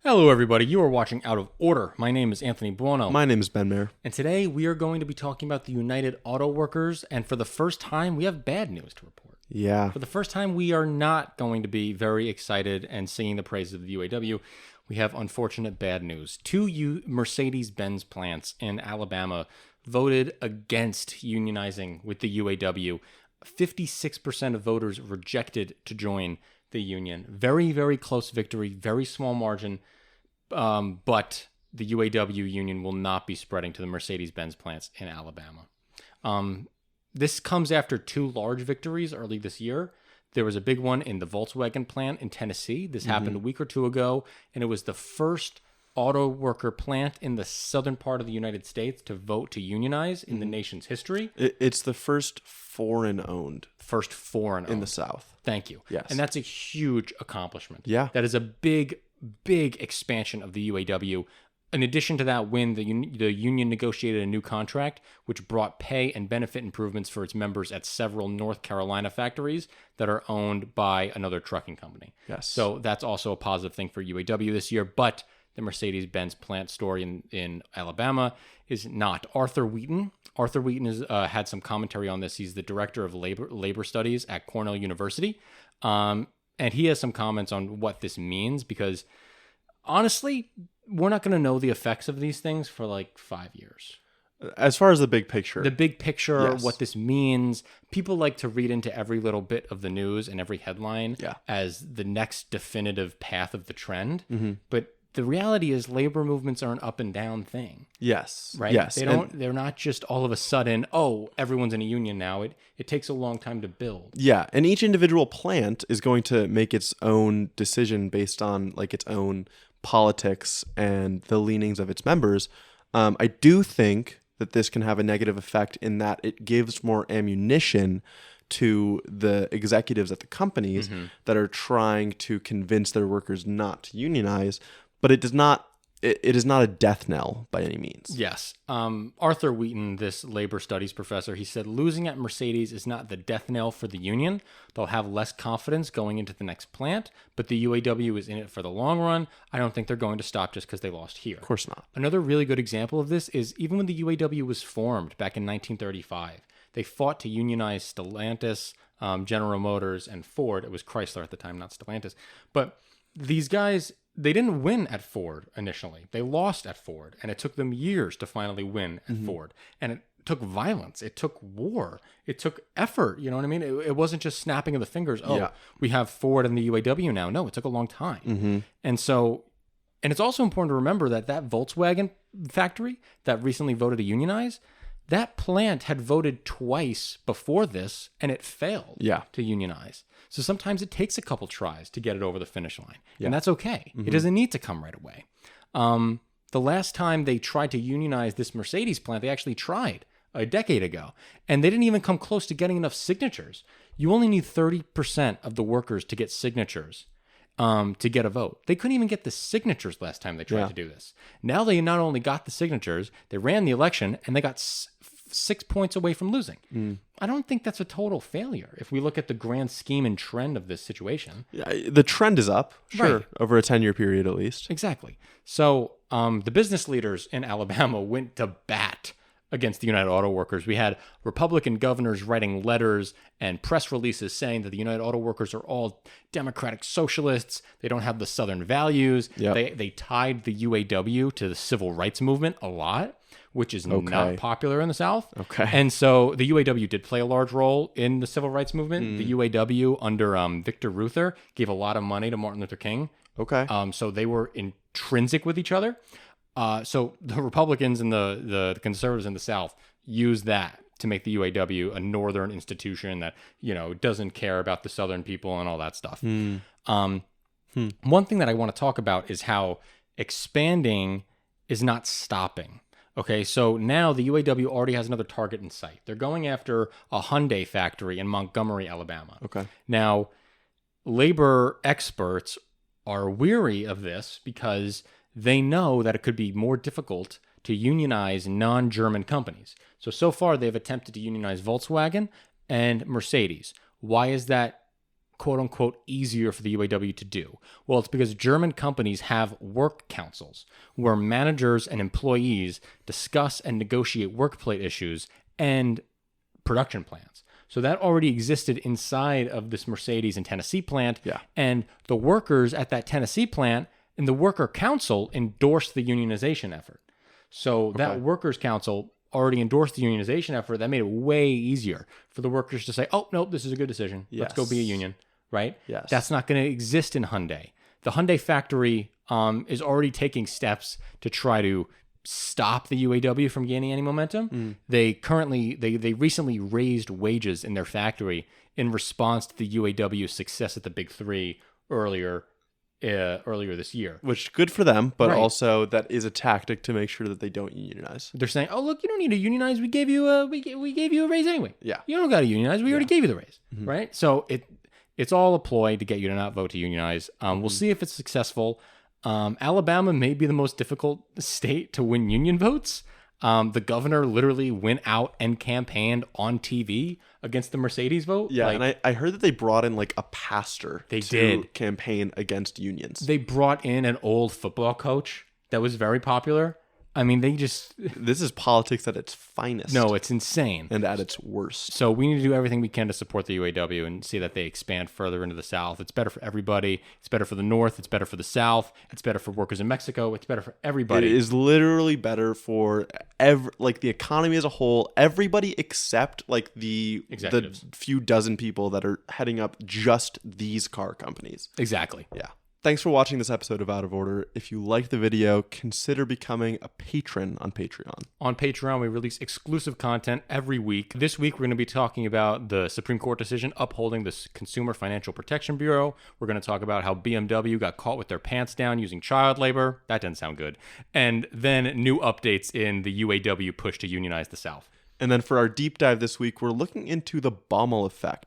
Hello, everybody. You are watching Out of Order. My name is Anthony Buono. My name is Ben Mayer. And today we are going to be talking about the United Auto Workers. And for the first time, we have bad news to report. Yeah. For the first time, we are not going to be very excited and singing the praises of the UAW. We have unfortunate bad news. Two Mercedes-Benz plants in Alabama voted against unionizing with the UAW. 56% of voters rejected to join the union. Very, very close victory, very small margin. But the UAW union will not be spreading to the Mercedes-Benz plants in Alabama. This comes after two large victories early this year. There was a big one in the Volkswagen plant in Tennessee. This happened a week or two ago, and it was the first auto worker plant in the southern part of the United States to vote to unionize in the nation's history. It's the first foreign-owned. First foreign-owned. In the South. Thank you. Yes. And that's a huge accomplishment. Yeah. That is a big, big expansion of the UAW. In addition to that win, the union negotiated a new contract, which brought pay and benefit improvements for its members at several North Carolina factories that are owned by another trucking company. Yes. So that's also a positive thing for UAW this year. But the Mercedes-Benz plant story in Alabama is not. Arthur Wheaton has had some commentary on this. He's the director of labor studies at Cornell University. And he has some comments on what this means because, honestly, we're not going to know the effects of these things for like 5 years. As far as the big picture. Yes. What this means, people like to read into every little bit of the news and every headline as the next definitive path of the trend. But the reality is labor movements are an up and down thing. Yes. Right? Yes. They're not just all of a sudden, oh, everyone's in a union now. It takes a long time to build. Yeah. And each individual plant is going to make its own decision based on like its own politics and the leanings of its members. I do think that this can have a negative effect in that it gives more ammunition to the executives at the companies that are trying to convince their workers not to unionize, but it is not a death knell by any means. Yes. Arthur Wheaton, this labor studies professor, he said, losing at Mercedes is not the death knell for the union. They'll have less confidence going into the next plant, but the UAW is in it for the long run. I don't think they're going to stop just because they lost here. Of course not. Another really good example of this is even when the UAW was formed back in 1935, they fought to unionize Stellantis, General Motors, and Ford. It was Chrysler at the time, not Stellantis. But these guys, they didn't win at Ford initially. They lost at Ford, and it took them years to finally win at Ford. And it took violence. It took war. It took effort. You know what I mean? It wasn't just snapping of the fingers. Oh, we have Ford and the UAW now. No, it took a long time. And so, and it's also important to remember that Volkswagen factory that recently voted to unionize, that plant had voted twice before this, and it failed to unionize. So sometimes it takes a couple tries to get it over the finish line, and that's okay. It doesn't need to come right away. The last time they tried to unionize this Mercedes plant, they actually tried a decade ago, and they didn't even come close to getting enough signatures. You only need 30% of the workers to get signatures to get a vote. They couldn't even get the signatures last time they tried to do this. Now they not only got the signatures, they ran the election, and they got 6 points away from losing. I don't think that's a total failure if we look at the grand scheme and trend of this situation. Yeah, the trend is up, sure, over a 10-year period at least. Exactly. So the business leaders in Alabama went to bat against the United Auto Workers. We had Republican governors writing letters and press releases saying that the United Auto Workers are all democratic socialists. They don't have the Southern values. They tied the UAW to the civil rights movement a lot, which is not popular in the South. And so the UAW did play a large role in the civil rights movement. The UAW under Victor Reuther gave a lot of money to Martin Luther King. So they were intrinsic with each other. So the Republicans and the conservatives in the South used that to make the UAW a northern institution that, doesn't care about the Southern people and all that stuff. One thing that I want to talk about is how expanding is not stopping. Okay, so now the UAW already has another target in sight. They're going after a Hyundai factory in Montgomery, Alabama. Now, labor experts are weary of this because they know that it could be more difficult to unionize non-German companies. So far they've attempted to unionize Volkswagen and Mercedes. Why is that quote unquote easier for the UAW to do? Well, it's because German companies have work councils where managers and employees discuss and negotiate workplace issues and production plans. So that already existed inside of this Mercedes and Tennessee plant. Yeah. And the workers at that Tennessee plant and the worker council endorsed the unionization effort. So that workers council already endorsed the unionization effort. That made it way easier for the workers to say, oh, nope, this is a good decision. Let's go be a union, right? Yes. That's not going to exist in Hyundai. The Hyundai factory is already taking steps to try to stop the UAW from gaining any momentum. They recently raised wages in their factory in response to the UAW's success at the Big Three earlier this year. Which good for them, but Right. also that is a tactic to make sure that they don't unionize. They're saying, "Oh, look, you don't need to unionize. We gave you a raise anyway. Yeah. You don't got to unionize. We already gave you the raise, right?" So it's all a ploy to get you to not vote to unionize. We'll see if it's successful. Alabama may be the most difficult state to win union votes. The governor literally went out and campaigned on TV against the Mercedes vote. Yeah, Like, and I heard that they brought in like a pastor to did. campaign against unions. they brought in an old football coach that was very popular. I mean, they just This is politics at its finest. no, it's insane. And at its worst. So we need to do everything we can to support the UAW and see that they expand further into the South. It's better for everybody. It's better for the North. It's better for the South. It's better for workers in Mexico. It's better for It everybody. is literally better for the economy as a whole, everybody except like the Executives. few dozen people that are heading up just these car companies. Exactly. Yeah. Thanks for watching this episode of Out of Order. If you liked the video, consider becoming a patron on Patreon. On Patreon, we release exclusive content every week. This week, we're going to be talking about the Supreme Court decision upholding the Consumer Financial Protection Bureau. We're going to talk about how BMW got caught with their pants down using child labor. That doesn't sound good. And then new updates in the UAW push to unionize the South. And then for our deep dive this week, we're looking into the Baumol effect.